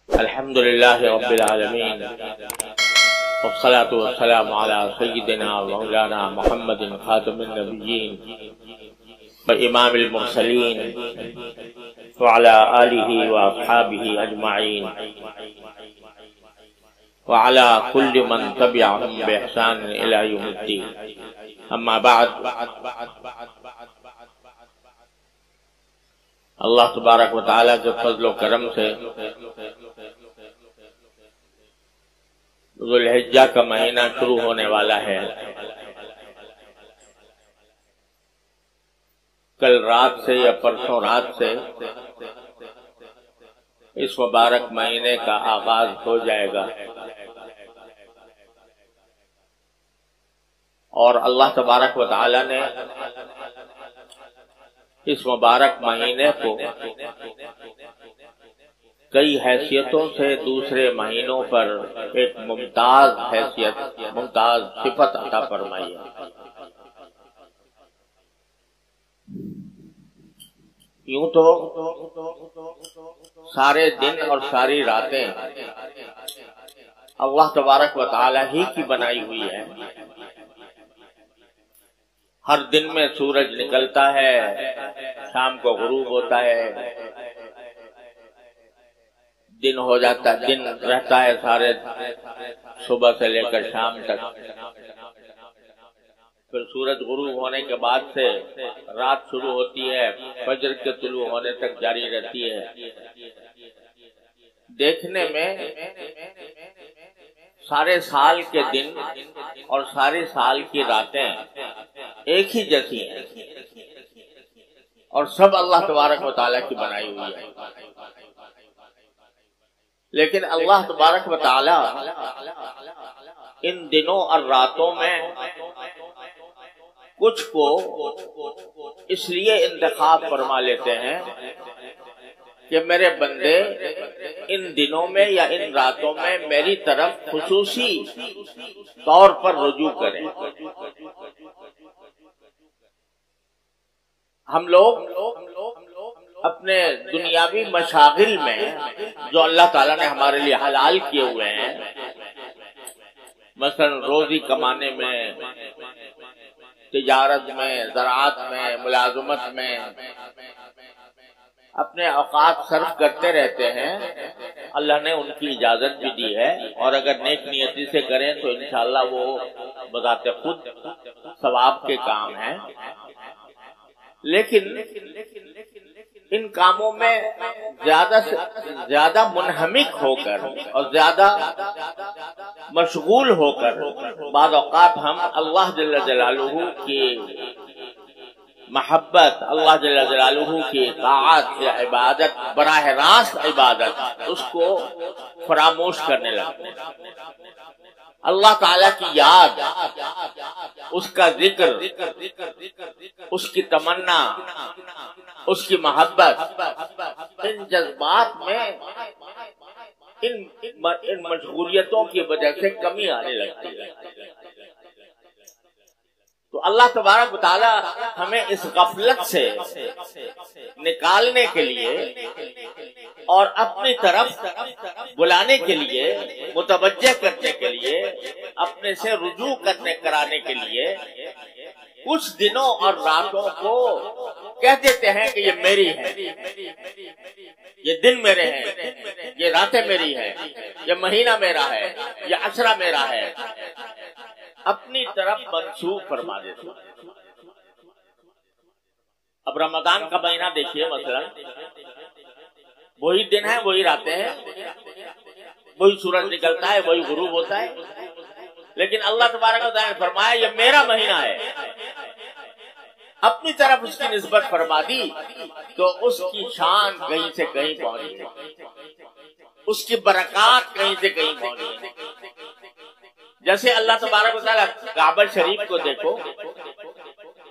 الحمد لله رب العالمين والصلاة والسلام على سيدنا ومولانا محمد خاتم النبيين وإمام المرسلين وعلى آله وأصحابه أجمعين وعلى كل من تبعهم بإحسان إلى يوم الدين. أما بعد، اللہ تبارک و تعالیٰ کے فضل و کرم سے ذو الحجہ کا مہینہ شروع ہونے والا ہے. کل رات سے یا پرسوں رات سے اس مبارک مہینے کا آغاز ہو جائے گا، اور اللہ تبارک و تعالیٰ نے اس مبارک مہینے کو کئی حیثیتوں سے دوسرے مہینوں پر ایک ممتاز حیثیت، ممتاز صفت عطا فرمائی ہے. یوں تو سارے دن اور ساری راتیں اللہ تبارک و تعالی ہی کی بنائی ہوئی ہے. ہر دن میں سورج نکلتا ہے، شام کو غروب ہوتا ہے، دن ہو جاتا ہے، دن رہتا ہے سارے صبح سے لے کر شام تک. پھر سورج غروب ہونے کے بعد سے رات شروع ہوتی ہے، فجر کے طلوع ہونے تک جاری رہتی ہے. دیکھنے میں سارے سال کے دن اور سارے سال کی راتیں ایک ہی جیسی ہیں، اور سب اللہ تبارک و تعالیٰ کی بنائی ہوئی ہے. لیکن اللہ تبارک و تعالیٰ ان دنوں اور راتوں میں کچھ کو اس لیے انتخاب فرما لیتے ہیں کہ میرے بندے ان دنوں میں یا ان راتوں میں میری طرف خصوصی طور پر رجوع کریں. ہم لوگ اپنے دنیاوی مشاغل میں جو اللہ تعالیٰ نے ہمارے لیے حلال کیے ہوئے ہیں، مثلا روزی کمانے میں، تجارت میں، زراعت میں، ملازمت میں اپنے اوقات صرف کرتے رہتے ہیں. اللہ نے ان کی اجازت بھی دی ہے، اور اگر نیک نیتی سے کریں تو انشاءاللہ وہ بذات خود ثواب کے کام ہیں. لیکن ان کاموں میں زیادہ سے زیادہ منہمک ہو کر اور زیادہ مشغول ہو کر بعض اوقات ہم اللہ جل جلالہ کی محبت، اللہ جل جلالہ کی طاعت یا عبادت، براہ راست عبادت، اس کو فراموش کرنے لگتے ہیں. اللہ تعالیٰ کی یاد، اس کا ذکر، اس کی تمنا، اس کی محبت، ان جذبات میں ان مشغولیتوں کی وجہ سے کمی آنے لگتی ہے. تو اللہ تبارک و تعالی ہمیں اس غفلت سے نکالنے کے لیے اور اپنی طرف بلانے کے لیے، متوجہ کرنے کے لیے، اپنے سے رجوع کرانے کے لیے کچھ دنوں اور راتوں کو کہہ دیتے ہیں کہ یہ میری ہے، یہ دن میرے ہیں، یہ راتیں میری ہیں، یہ مہینہ میرا ہے، یہ عشرہ میرا ہے، اپنی طرف منسوخ فرما دیتے. اب رمضان کا مہینہ دیکھیے، مثلا وہی دن ہے، وہی راتیں ہیں، وہی سورج نکلتا ہے، وہی غروب ہوتا ہے، لیکن اللہ تبارک و تعالیٰ نے فرمایا یہ میرا مہینہ ہے. اپنی طرف اس کی نسبت فرما دی تو اس کی شان کہیں سے کہیں پہنچی، اس کی برکات کہیں سے کہیں پہنچی. جیسے اللہ تبارک و تعالیٰ کعبہ شریف کو دیکھو،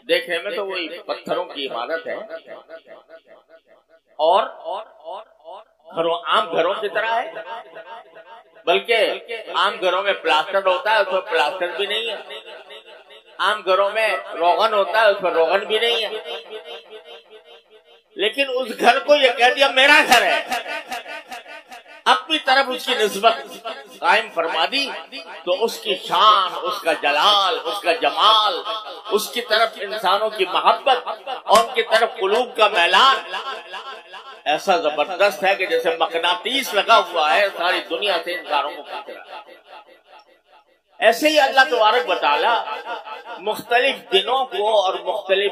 دیکھنے میں تو وہی پتھروں کی عمارت ہے، اور عام گھروں کی طرح ہے، بلکہ عام گھروں میں پلاسٹر ہوتا ہے، اس میں پلاسٹر بھی نہیں ہے. عام گھروں میں روغن ہوتا ہے، اس میں روغن بھی نہیں ہے. لیکن اس گھر کو یہ کہہ دیا میرا گھر ہے. اپنی طرف اس کی نسبت قائم فرما دی تو اس کی شان، اس کا جلال، اس کا جمال، اس کی طرف انسانوں کی محبت اور ان کی طرف قلوب کا میلان ایسا زبردست ہے کہ جیسے مقناطیس لگا ہوا ہے ساری دنیا سے انسانوں کو کھینچ رہا ہے۔ ایسے ہی اللہ تبارک و تعالی مختلف دنوں کو اور مختلف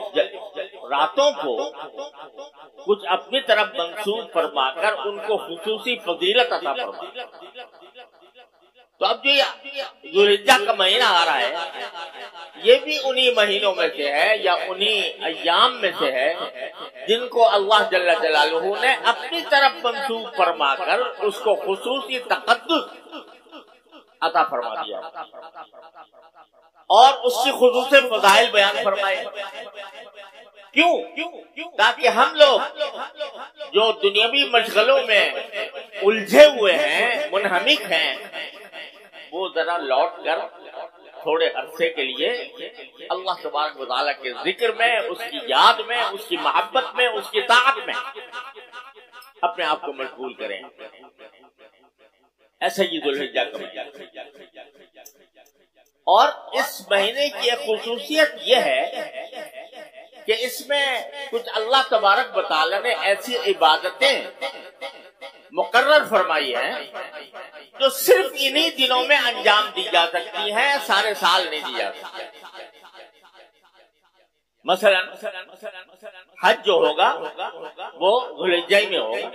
راتوں کو کچھ اپنی طرف منسوب فرما کر ان کو خصوصی فضیلت عطا فرما۔ تو اب جو ذوالحجہ کا مہینہ آ رہا ہے یہ بھی انہی مہینوں میں سے ہے یا انہی ایام میں سے ہے جن کو اللہ جل جلالہ نے اپنی طرف منسوب فرما کر اس کو خصوصی تقدس عطا فرما دیا اور اس کی خصوصی فضائل بیان فرمائے۔ کیوں؟ تاکہ ہم لوگ جو دنیاوی مشغلوں میں الجھے ہوئے ہیں، منہمک ہیں، وہ ذرا لوٹ کر تھوڑے عرصے کے لیے اللہ تبارک و تعالیٰ کے ذکر میں، اس کی یاد میں، اس کی محبت میں، اس کی طاعت میں اپنے آپ کو مشغول کریں۔ ایسا ہی ذوالحجہ کا مہینہ، اور اس مہینے کی ایک خصوصیت یہ ہے کہ اس میں کچھ اللہ تبارک و تعالیٰ نے ایسی عبادتیں مقرر فرمائی ہیں جو صرف انہی دنوں میں انجام دی جا سکتی ہیں، سارے سال نہیں دی جا سکتی۔ مثلا حج جو ہوگا وہ ذوالحجہ میں ہوگا،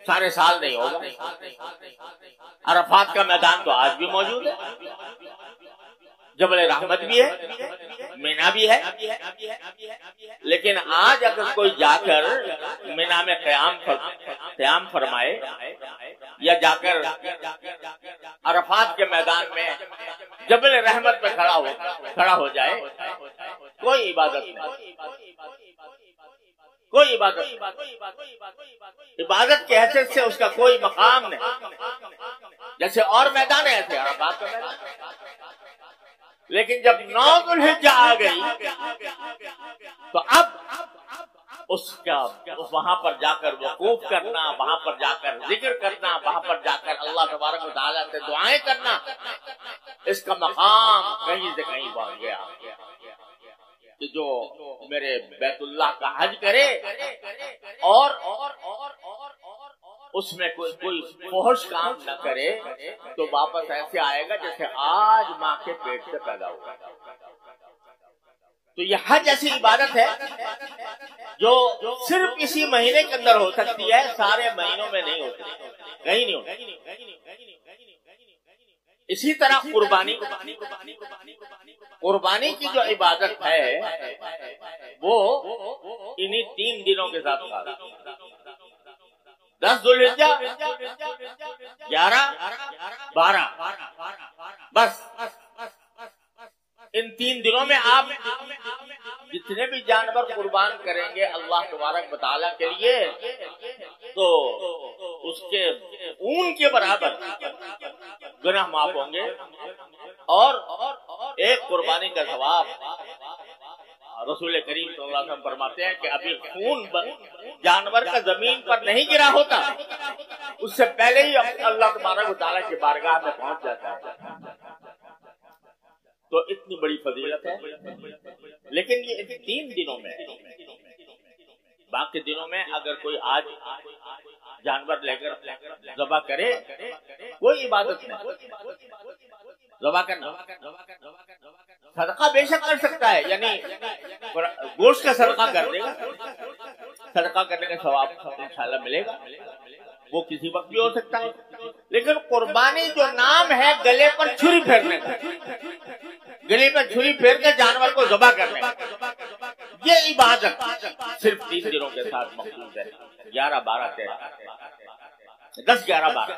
سارے سال نہیں ہوگا۔ عرفات کا میدان تو آج بھی موجود ہے، جبل رحمت بھی ہے، مینا بھی ہے، لیکن آج اگر کوئی جا کر مینا میں قیام فرمائے یا جا کر عرفات کے میدان میں جبل رحمت پہ کھڑا ہو جائے، کوئی عبادت نہیں، کوئی عبادت کی حیثیت سے اس کا کوئی مقام نہیں، جیسے اور میدان ہے ایسے عرفات کا میدان۔ لیکن جب 9 ذوالحجہ آ گئی تو اب اس کا وہاں پر جا کر وقوف کرنا، وہاں پر جا کر ذکر کرنا، وہاں پر جا کر اللہ تبارک و تعالیٰ سے دعائیں کرنا، اس کا مقام کہیں سے کہیں پہنچ گیا کہ جو میرے بیت اللہ کا حج کرے اور اس میں کوئی فحش کام نہ کرے تو واپس ایسے آئے گا جیسے آج ماں کے پیٹ سے پیدا ہوا۔ تو یہ حج ایسی عبادت ہے جو صرف اسی مہینے کے اندر ہو سکتی ہے، سارے مہینوں میں نہیں ہوتی، کہیں نہیں ہوتی۔ اسی طرح قربانی کی جو عبادت ہے وہ انہی 3 دنوں کے ساتھ 10 ذوالحجہ، 11، 12، بس ان 3 دنوں میں آپ جتنے بھی جانور قربان کریں گے اللہ تبارک و تعالیٰ کے لیے تو اس کے اون کے برابر گناہ معاف ہوں گے، اور ایک قربانی کا ثواب رسول کریم صلی اللہ علیہ وسلم فرماتے ہیں کہ ابھی خون جانور کا زمین پر نہیں گرا ہوتا، اس سے پہلے ہی اللہ تبارک و تعالیٰ کی بارگاہ میں پہنچ جاتا ہے۔ تو اتنی بڑی فضیلت ہے، لیکن یہ 3 دنوں میں، باقی دنوں میں اگر کوئی آج جانور لے کر ذبح کرے کوئی عبادت نہیں، ذبح کرنا صدقہ بے شک کر سکتا ہے، یعنی گوشت کا صدقہ کر دے گا، صدقہ کرنے کا ثواب انشاءاللہ ملے گا، وہ کسی وقت بھی ہو سکتا ہے۔ لیکن قربانی جو نام ہے گلے پر چھری پھیرنے کا، گلے پر چھری پھیر کے جانور کو ذبح کرنے کا، یہ عبادت صرف 3 دنوں کے ساتھ مخصوص ہے، 11، 12، 13، 10، 11، 12،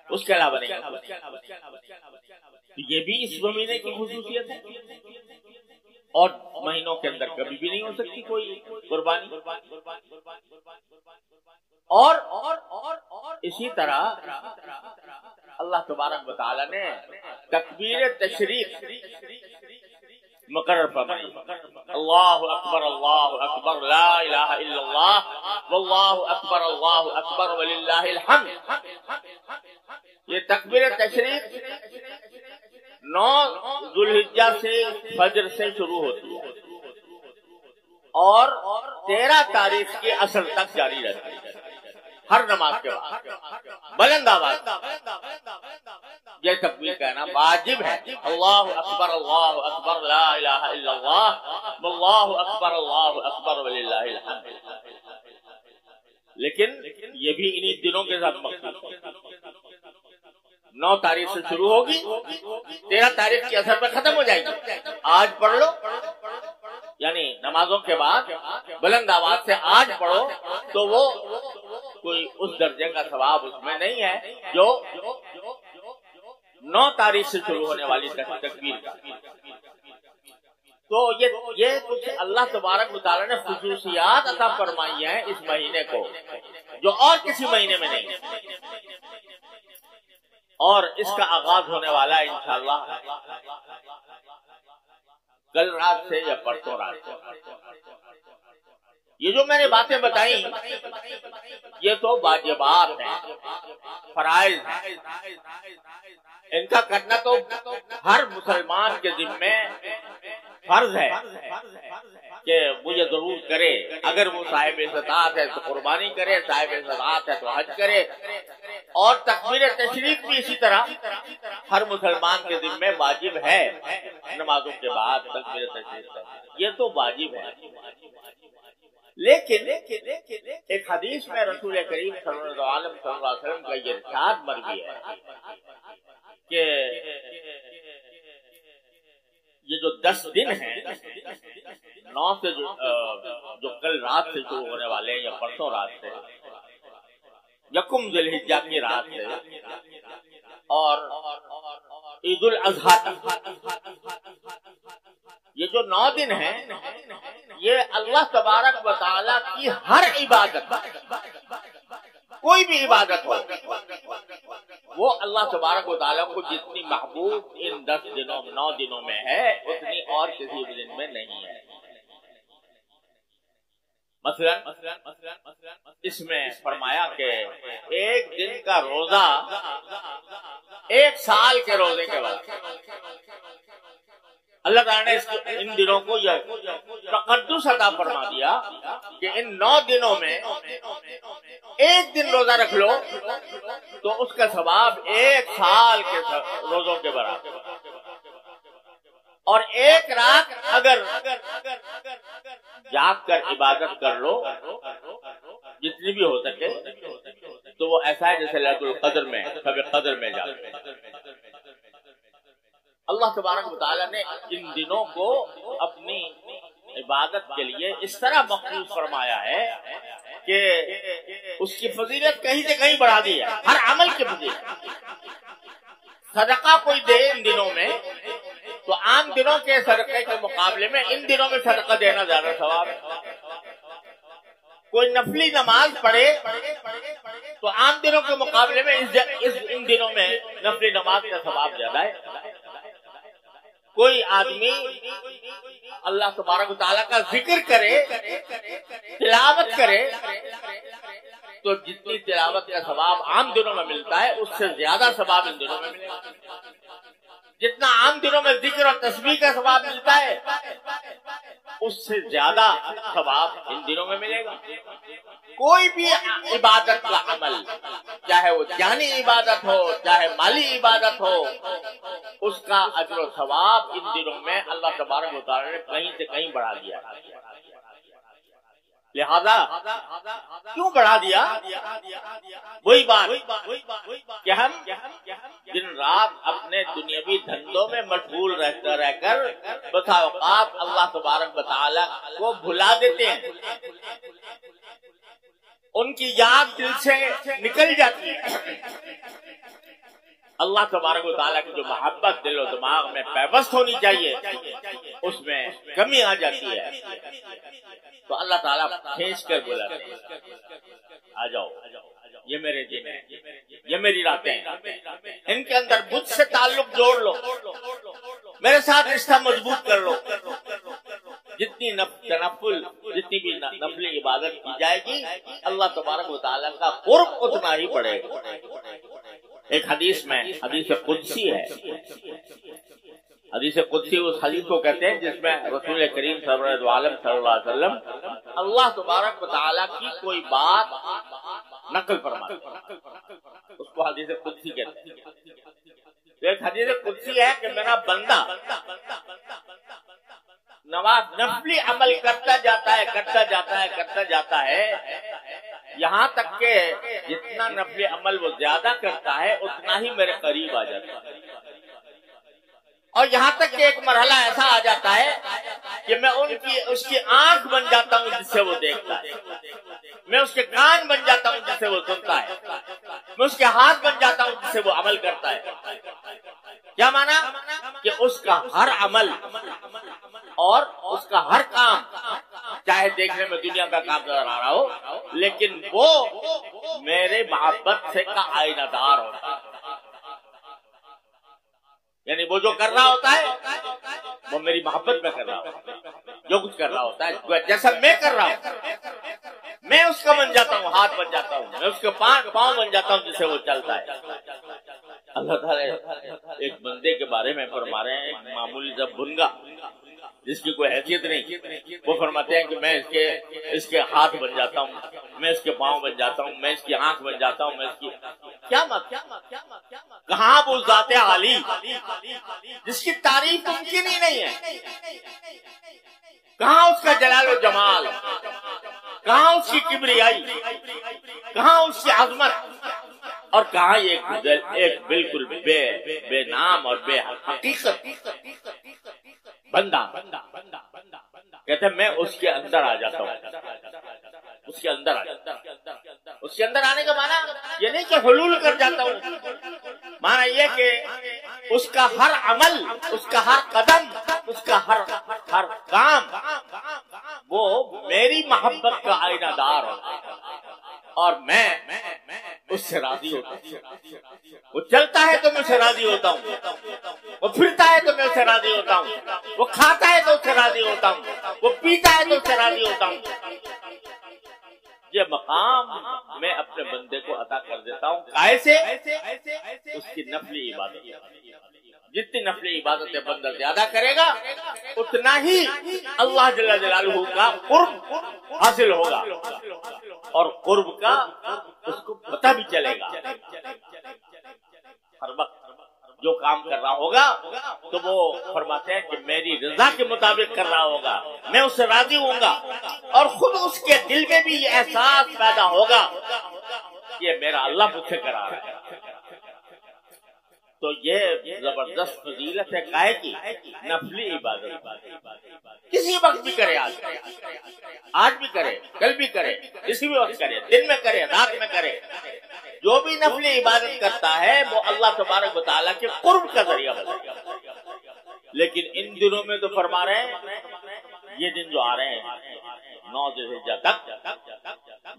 اس کے علاوہ نہیں۔ یہ بھی اس مہینے کی خصوصیت ہے، اور مہینوں کے اندر کبھی بھی نہیں ہو سکتی کوئی قربانی۔ اور اسی طرح اللہ تبارک و تعالیٰ نے تکبیر تشریق مقرر فرمائی. اللہ اکبر لا الہ الا اللہ واللہ اکبر وللہ الحمد. یہ تکبیر تشریق 9 ذوالحجہ سے فجر سے شروع ہوتی ہے اور 13 تاریخ کی عصر تک جاری رہتی ہے. ہر نماز کے بعد بلند آواز یہ تکبیر کہنا واجب ہے. اللہ اکبر لا الہ الا اللہ واللہ اکبر وللہ الحمد. لیکن یہ بھی انہی دنوں کے ساتھ مخصوص ہے. 9 تاریخ سے شروع ہوگی، 13 تاریخ کی اثر پہ ختم ہو جائے گی. آج پڑھ لو، یعنی نمازوں کے بعد بلند آواز سے آج پڑھو تو وہ کوئی اس درجے کا ثواب اس میں نہیں ہے جو 9 تاریخ سے شروع ہونے والی تکبیر کا. تو یہ کچھ اللہ تبارک و تعالیٰ نے خصوصیات عطا فرمائی ہیں اس مہینے کو جو اور کسی مہینے میں نہیں ہے. اور اس کا آغاز ہونے والا ہے انشاءاللہ کل رات سے یا پرسوں رات سے. یہ جو میں نے باتیں بتائیں یہ تو واجبات ہیں، فرائض ہیں. ان کا کرنا تو ہر مسلمان کے ذمے فرض ہے کہ وہ یہ ضرور کرے. اگر وہ صاحب استطاعت ہے تو قربانی کرے، صاحب استطاعت ہے تو حج کرے. اور تکبیر تشریق بھی اسی طرح ہر مسلمان کے ذمے واجب ہے. نمازوں کے بعد تکبیر تشریق یہ تو واجب ہے. لیکن ایک حدیث میں رسول کریم صلی اللہ علیہ وسلم کا یہ ارشاد مروی ہے کہ یہ جو 10 دن ہیں 9 سے جو کل رات سے شروع ہونے والے ہیں یا پرسوں رات سے، یکم ذی الحجہ کی رات سے اور عید الاضحیٰ تک، یہ جو 9 دن ہیں یہ اللہ تبارک و تعالیٰ کی ہر عبادت، کوئی بھی عبادت ہو وہ اللہ تبارک و تعالیٰ کو جتنی محبوب ان 10 دنوں 9 دنوں میں ہے اتنی اور کسی بھی دن میں نہیں ہے. مثلا اس میں فرمایا کہ ایک دن کا روزہ 1 سال کے روزے کے بعد اللہ تعالیٰ نے ان دنوں کو یہ تقدس عطا فرما دیا کہ ان 9 دنوں میں ایک دن روزہ رکھ لو تو اس کا ثواب 1 سال کے روزوں کے برابر. اور 1 رات اگر جاگ کر عبادت کر لو جتنی بھی ہو سکے تو وہ ایسا ہے جیسے لیلۃ القدر میں شب قدر میں جاتے ہیں. اللہ تبارک و تعالیٰ نے ان دنوں کو اپنی عبادت کے لیے اس طرح مخصوص فرمایا ہے کہ اس کی فضیلت کہیں سے کہیں بڑھا دی ہے. ہر عمل کی فضیلت. صدقہ کوئی دے ان دنوں میں تو عام دنوں کے صدقے کے مقابلے میں ان دنوں میں صدقہ دینا زیادہ ثواب ہے. کوئی نفلی نماز پڑھے تو عام دنوں کے مقابلے میں ان دنوں میں نفلی نماز کا ثواب زیادہ ہے. کوئی آدمی اللہ تبارک و تعالیٰ کا ذکر کرے، تلاوت کرے تو جتنی تلاوت کا ثواب عام دنوں میں ملتا ہے اس سے زیادہ ثواب ان دنوں میں ملتا ہے. جتنا عام دنوں میں ذکر اور تسبیح کا ثواب ملتا ہے اس سے زیادہ ثواب ان دنوں میں ملے گا. کوئی بھی عبادت کا عمل چاہے وہ جانی عبادت ہو چاہے مالی عبادت ہو اس کا اجر و ثواب ان دنوں میں اللہ تبارک و تعالیٰ نے کہیں سے کہیں بڑھا دیا. لہذا کیوں بڑھا دیا؟ وہی بات کہ ہم دن رات اپنے دنیاوی دھندوں میں مشغول رہ کر بسا اوقات اللہ تبارک و تعالیٰ کو بھلا دیتے ہیں. ان کی یاد دل سے نکل جاتی ہے. اللہ تبارک و تعالیٰ کی جو محبت دل و دماغ میں پیوست ہونی چاہیے اس میں کمی آ جاتی ہے تو اللہ تعالیٰ کھینچ کر بولا آ جاؤ، یہ میرے دن ہیں، یہ میری راتیں ہیں، ان کے اندر مجھ سے تعلق جوڑ لو. میرے ساتھ رشتہ مضبوط کر لو. جتنی تنفل جتنی بھی نفلی عبادت کی جائے گی اللہ تبارک و تعالیٰ کا قرب اتنا ہی بڑھے گا. ایک حدیث میں حدیث قدسی ہے. حدیث قدسی اس حدیث کو کہتے ہیں جس میں رسول کریم صلی اللہ علیہ وسلم اللہ تبارک و تعالیٰ کی کوئی بات نقل فرماتے ہیں, اس کو حدیث قدسی کہتے ہیں. ایک حدیث قدسی ہے کہ میرا بندہ نفلی عمل کرتا جاتا ہے یہاں تک کہ جتنا نفلی عمل وہ زیادہ کرتا ہے اتنا ہی میرے قریب آ جاتا ہے, اور یہاں تک کہ ایک مرحلہ ایسا آ جاتا ہے کہ میں اس کی آنکھ بن جاتا ہوں جس سے وہ دیکھتا ہے, میں اس کے کان بن جاتا ہوں جس سے وہ سنتا ہے, میں اس کے ہاتھ بن جاتا ہوں جس سے وہ عمل کرتا ہے. کیا مانا کہ اس کا ہر عمل اور اس کا ہر کام چاہے دیکھنے میں دنیا کا کام نظر آ رہا ہو لیکن وہ میرے محبت سے کا آئینہ دار ہوتا ہے. یعنی وہ جو کر رہا ہوتا ہے وہ میری محبت میں کر رہا ہوتا ہے, جو کچھ کر رہا ہوتا ہے جیسا میں کر رہا ہوں میں اس کا بن جاتا ہوں, ہاتھ بن جاتا ہوں, میں اس کے پاؤں بن جاتا ہوں جس سے وہ چلتا ہے. اللہ تعالیٰ ایک بندے کے بارے میں فرما رہے ہیں, ایک معمولی سا بنگا جس کی کوئی حیثیت نہیں, وہ فرماتے ہیں کہ میں اس کے ہاتھ بن جاتا ہوں, میں اس کے پاؤں بن جاتا ہوں, میں اس کی آنکھ بن جاتا ہوں, میں اس کی کہاں وہ ذات عالی جس کی تعریف ممکن ہی نہیں ہے, کہاں اس کا جلال و جمال, کہاں اس کی کبریائی, کہاں اس کی عظمت, اور کہاں ایک بالکل بے نام اور بے حقیقت بندہ. کہتے ہیں میں اس کے اندر آ جاتا ہوں, اس کے اندر آنے کا معنی یہ نہیں کہ حلول کر جاتا ہوں, معنی یہ کہ اس کا ہر عمل, اس کا ہر قدم, اس کا ہر کام وہ میری محبت کا آئینہ دار ہوتا ہے, اور میں اس سے راضی ہوتا ہوں. وہ چلتا ہے تو میں اسے راضی ہوتا ہوں, وہ پھرتا ہے تو میں اسے راضی ہوتا ہوں, وہ کھاتا ہے تو اس سے راضی ہوتا ہوں, وہ پیتا ہے تو اس سے راضی ہوتا ہوں. یہ مقام میں اپنے بندے کو عطا کر دیتا ہوں. کیسے؟ اس کی نفلی عبادت. جتنی نفلی عبادتیں بندہ زیادہ کرے گا اتنا ہی اللہ جل جلالہ کا قرب حاصل ہوگا, اور قرب کا اس کو پتہ بھی چلے گا. ہر وقت جو کام کر رہا ہوگا تو وہ فرماتے ہیں کہ میری رضا کے مطابق کر رہا ہوگا, میں اس سے راضی ہوں گا, اور خود اس کے دل میں بھی یہ احساس پیدا ہوگا کہ میرا اللہ مجھ سے کرا رہا ہے. تو یہ زبردست فضیلت ہے کائے کی نفلی عبادت. کسی وقت بھی کرے, آج بھی کرے, کل بھی کرے, کسی بھی وقت کرے, دن میں کرے, رات میں کرے, جو بھی نفلی عبادت کرتا ہے وہ اللہ تبارک و تعالیٰ کے قرب کا ذریعہ بنے گا. لیکن ان دنوں میں تو فرما رہے ہیں یہ دن جو آ رہے ہیں 9 ذی الحجہ تک,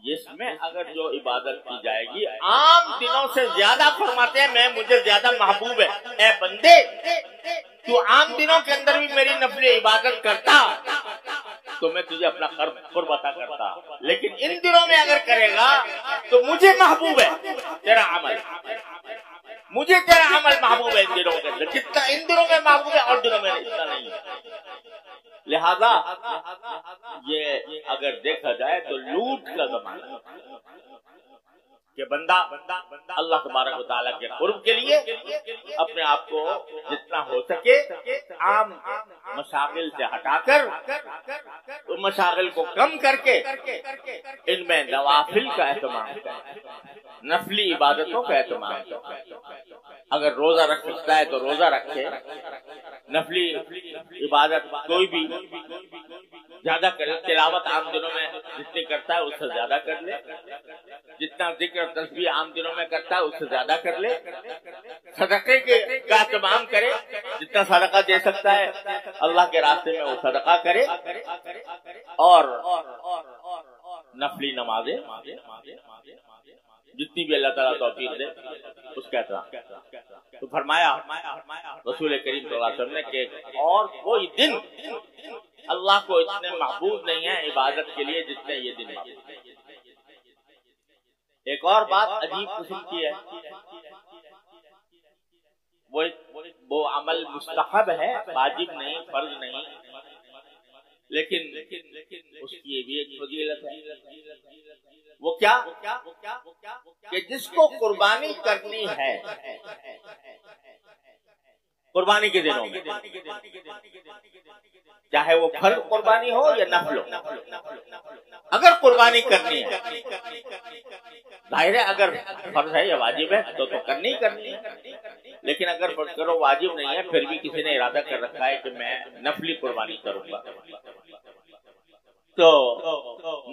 جس میں اگر جو عبادت کی جائے گی عام دنوں سے زیادہ فرماتے ہیں میں مجھے زیادہ محبوب ہے. اے بندے تو عام دنوں کے اندر بھی میری نفلی عبادت کرتا تو میں تجھے اپنا قرب عطا کرتا, لیکن ان دنوں میں اگر کرے گا تو مجھے محبوب ہے تیرا عمل, مجھے تیرا عمل محبوب ہے ان دنوں کے اندر, جتنا ان دنوں میں محبوب ہے اور دنوں میں اتنا نہیں. لہذا یہ اگر دیکھا جائے تو لوٹ کا زمانہ کہ بندہ اللہ تبارک و تعالیٰ کے قرب کے لیے اپنے آپ کو جتنا ہو سکے عام مشاغل سے ہٹا کر ان مشاغل کو کم کر کے ان میں نوافل کا اہتمام کرے, نفلی عبادتوں کا اہتمام کرے. اگر روزہ رکھ سکتا ہے تو روزہ رکھے, نفلی عبادت کوئی بھی زیادہ کرے, تلاوت عام دنوں میں جتنی کرتا ہے اس سے زیادہ کر لے, جتنا ذکر تسبیح عام دنوں میں کرتا ہے اس سے زیادہ کر لے, صدقے کا اہتمام کرے, جتنا صدقہ دے سکتا ہے اللہ کے راستے میں وہ صدقہ کرے, اور نفلی نمازیں جتنی بھی اللہ تعالیٰ توفیق دے اس کا احترام. تو فرمایا رسول کریم صلی اللہ علیہ وسلم نے کہ اور کوئی دن اللہ کو اتنے محبوب نہیں ہے عبادت کے لیے جتنے یہ دن محبوب ہے۔ ایک اور بات عجیب قسم کی ہے، وہ عمل مستحب ہے، واجب نہیں، فرض نہیں، لیکن اس کی بھی ایک فضیلت ہے۔ وہ کیا کہ جس کو قربانی کرنی ہے قربانی کے دنوں میں، چاہے وہ فرض قربانی ہو یا نفل ہو، اگر قربانی کرنی ہے، ظاہر ہے اگر فرض ہے یا واجب ہے تو کرنی ہے، لیکن اگر فرض کرو واجب نہیں ہے پھر بھی کسی نے ارادہ کر رکھا ہے کہ میں نفلی قربانی کروں گا، تو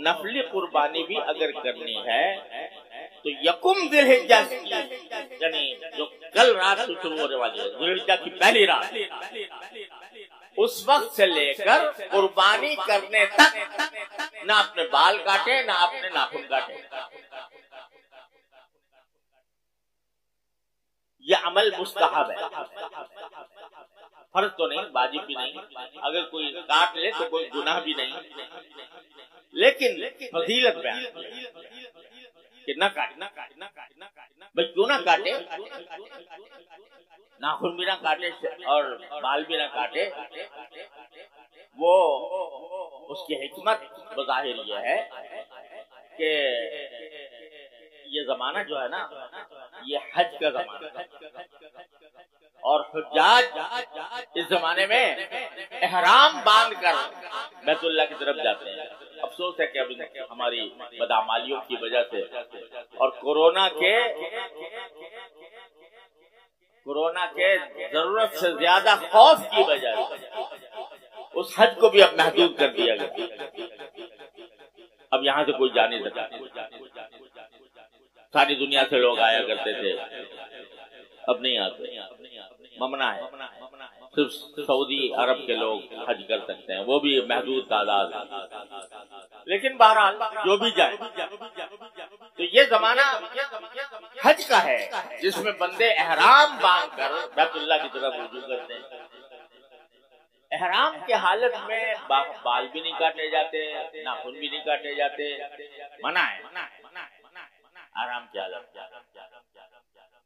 نفلی قربانی بھی اگر کرنی ہے تو یکم ذی الحجہ یعنی جو کل رات سے شروع ہونے والی ہے، ذی الحجہ کی پہلی رات، اس وقت سے لے کر قربانی کرنے تک نہ اپنے بال کاٹے نہ اپنے ناخن کاٹے۔ یہ عمل مستحب ہے، فرض تو نہیں، واجب بھی نہیں، اگر کوئی کاٹ لے تو کوئی گناہ بھی نہیں، لیکن فضیلت بیان کہ نہ کاٹے، بھائی کیوں نہ کاٹے، ناخن بھی نہ کاٹے اور بال بھی نہ کاٹے، وہ اس کی حکمت بظاہر یہ ہے کہ یہ زمانہ جو ہے نا یہ حج کا زمانہ ہے، اور حجاج اس زمانے میں احرام باندھ کر بیت اللہ کی طرف جاتے ہیں۔ افسوس ہے کہ ابھی ہماری بدعمالیوں کی وجہ سے اور کورونا کے ضرورت سے زیادہ خوف کی وجہ سے اس حج کو بھی اب محدود کر دیا گیا، اب یہاں سے کوئی جا نہیں سکتا، ساری دنیا سے لوگ آیا کرتے تھے، اب نہیں آتے، ممنوع ہے، صرف سعودی عرب کے لوگ حج کر سکتے ہیں، وہ بھی محدود تعداد ہے، لیکن بہرحال جو بھی جائے تو یہ زمانہ حج کا ہے جس میں بندے احرام باندھ کر بیت اللہ کی طرف رجوع کرتے ہیں۔ احرام کی حالت میں بال بھی نہیں کاٹے جاتے، ناخن بھی نہیں کاٹے جاتے، منع ہے احرام کی حالت۔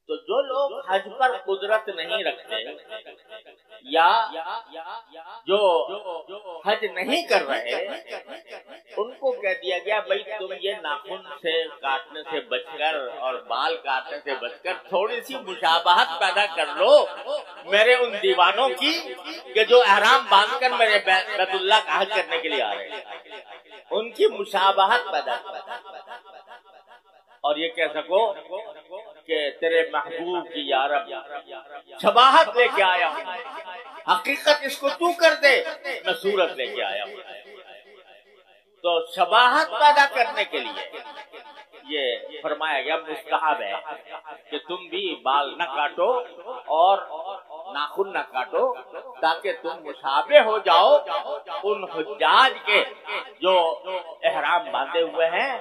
تو جو لوگ حج پر قدرت نہیں رکھتے یا جو حج نہیں کر رہے ان کو کہہ دیا گیا بھائی تم یہ ناخن سے کاٹنے سے بچ کر اور بال کاٹنے سے بچ کر تھوڑی سی مشابہت پیدا کر لو میرے ان دیوانوں کی کہ جو احرام باندھ کر میرے بیت اللہ کا حج کرنے کے لیے آ رہے ہیں، ان کی مشابہت پیدا کر اور یہ کہہ سکو کہ تیرے محبوب کی یا رب شباہت لے کے آیا ہوں، حقیقت اس کو تو کر دے، میں صورت لے کے آیا ہوں۔ تو شباہت پیدا کرنے کے لیے یہ فرمایا گیا مستحب ہے کہ تم بھی بال نہ کاٹو اور ناخن نہ کاٹو تاکہ تم مشابہ ہو جاؤ ان حجاج کے جو احرام باندھے ہوئے ہیں۔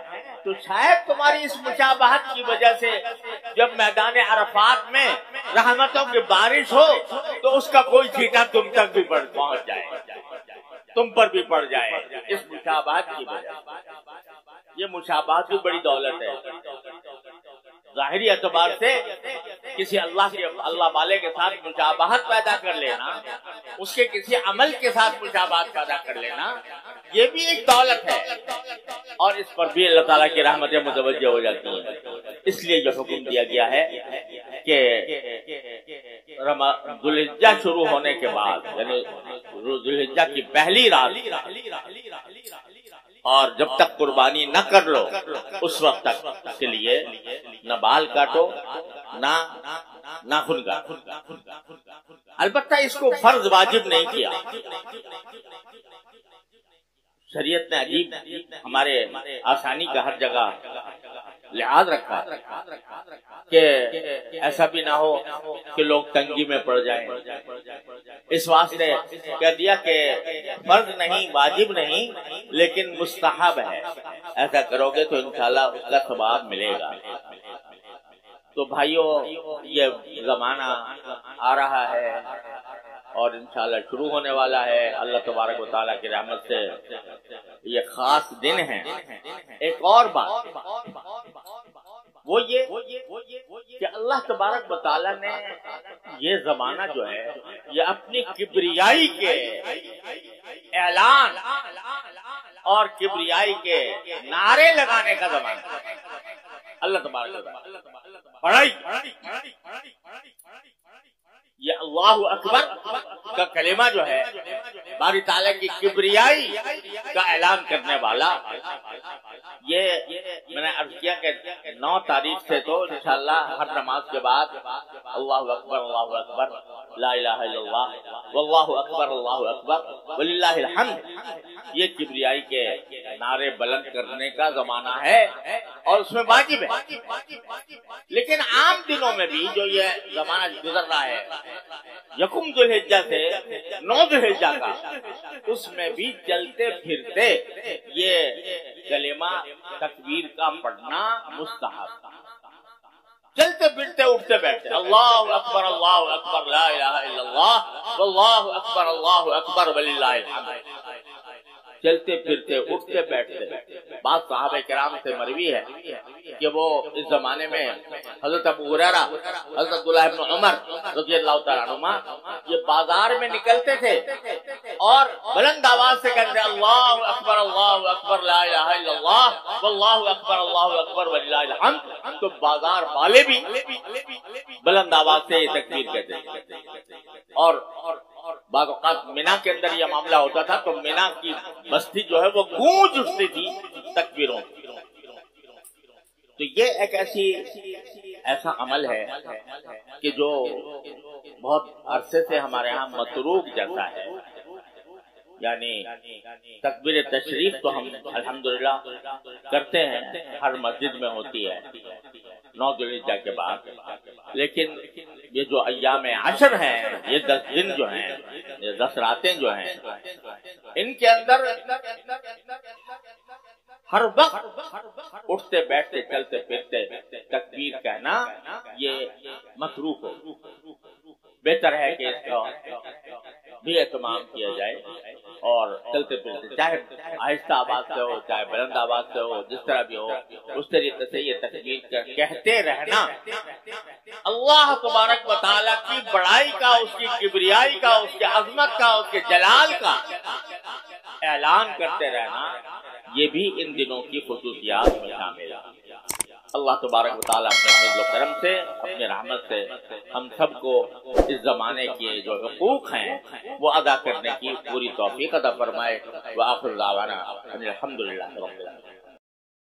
تو شاید تمہاری اس مشابہت کی وجہ سے جب میدان عرفات میں رحمتوں کی بارش ہو تو اس کا کوئی چھینٹا تم تک بھی پہنچ جائے، تم پر بھی پڑ جائے اس مشابہت کی وجہ سے۔ یہ مشابہت بھی بڑی دولت ہے، ظاہری اعتبار سے کسی اللہ والے کے ساتھ مشابہت پیدا کر لینا، اس کے کسی عمل کے ساتھ مشابہت پیدا کر لینا، یہ بھی ایک دولت ہے، اور اس پر بھی اللہ تعالیٰ کی رحمتیں متوجہ ہو جاتی ہیں۔ اس لیے یہ حکم دیا گیا ہے کہ ذو الحجہ شروع ہونے کے بعد یعنی ذو الحجہ کی پہلی رات اور جب تک قربانی نہ کر لو اس وقت تک کے لیے نہ بال کاٹو نہ ناخن کاٹو۔ البتہ اس کو فرض واجب نہیں کیا، شریعت نے عجیب ہمارے آسانی کا ہر جگہ لحاظ رکھا کہ ایسا بھی نہ ہو کہ لوگ تنگی میں پڑ جائیں، اس واسطے کہہ دیا کہ فرض نہیں، واجب نہیں، لیکن مستحب ہے، ایسا کرو گے تو انشاءاللہ اس کا ثواب ملے گا۔ تو بھائیوں یہ زمانہ آ رہا ہے اور انشاءاللہ شروع ہونے والا ہے۔ اللہ تبارک و تعالیٰ کی رحمت سے یہ خاص دن ہے۔ ایک اور بات وہ یہ کہ اللہ تبارک و تعالیٰ نے یہ زمانہ جو ہے یہ اپنی کبریائی کے اعلان اور کبریائی کے نعرے لگانے کا زمانہ اللہ تبارک و تعالیٰ بڑائی یہ اللہ اکبر کا کلمہ جو ہے باری تعالیٰ کی کبریائی کا اعلان کرنے والا، یہ میں نے عرض کیا کہ 9 تاریخ سے تو انشاءاللہ ہر نماز کے بعد اللہ اکبر لا الہ الا اللہ واللہ اکبر وللہ الحمد، یہ کبریائی کے نعرے بلند کرنے کا زمانہ ہے اور اس میں واجب ہے۔ لیکن عام دنوں میں بھی جو یہ زمانہ گزر رہا ہے یکم ذو الحجہ سے 9 ذو الحجہ کا، اس میں بھی چلتے پھرتے یہ کلمہ تکبیر کا پڑھنا مستحب، چلتے پھرتے اٹھتے بیٹھتے اللہ اکبر لا الہ الا اللہ واللہ اکبر وللہ الحمد، چلتے پھرتے اٹھتے بیٹھتے۔ بعض صحابہ کرام سے مروی ہے کہ وہ اس زمانے میں حضرت ابو ہریرہ، حضرت عبداللہ ابن عمر رضی اللہ تعالیٰ عنہما یہ بازار میں نکلتے تھے اور بلند آواز سے کہتے اللہ اکبر لا الہ الا اللہ واللہ اکبر وللہ الحمد، تو بازار والے بھی بلند آواز سے یہ تکبیر کہتے تھے۔ اور بعض اوقات مینا کے اندر یہ معاملہ ہوتا تھا تو مینا کی بستی جو ہے وہ گونج اٹھتی تھی تکبیروں کی۔ تو یہ ایک ایسا عمل ہے کہ جو بہت عرصے سے ہمارے ہاں متروک جیسا ہے، یعنی تکبیر تشریف تو ہم الحمدللہ کرتے ہیں، ہر مسجد میں ہوتی ہے 9 ذو الحجہ کے بعد، لیکن یہ جو ایام عشر ہیں، یہ 10 دن جو ہیں، یہ 10 راتیں جو ہیں، ان کے اندر ہر وقت اٹھتے بیٹھتے چلتے پھرتے تکبیر کہنا یہ مکروہ ہو۔ بہتر ہے کہ اس کا بھی اہتمام کیا جائے اور چلتے پھرتے چاہے آہستہ آواز سے ہو چاہے بلند آواز سے ہو، جس طرح بھی ہو اس طریقے سے یہ تکبیر کہتے رہنا اللہ تبارک و تعالیٰ کی بڑائی کا، اس کی کبریائی کا، اس کی عظمت کا، اس کے جلال کا اعلان کرتے رہنا، یہ بھی ان دنوں کی خصوصیات میں شامل ہے۔ اللہ تبارک و تعالیٰ اپنے فضل و کرم سے، اپنی رحمت سے ہم سب کو اس زمانے کے جو حقوق ہیں وہ ادا کرنے کی پوری توفیق عطا فرمائے۔ وآخر دعوانا الحمدللہ رب العالمین۔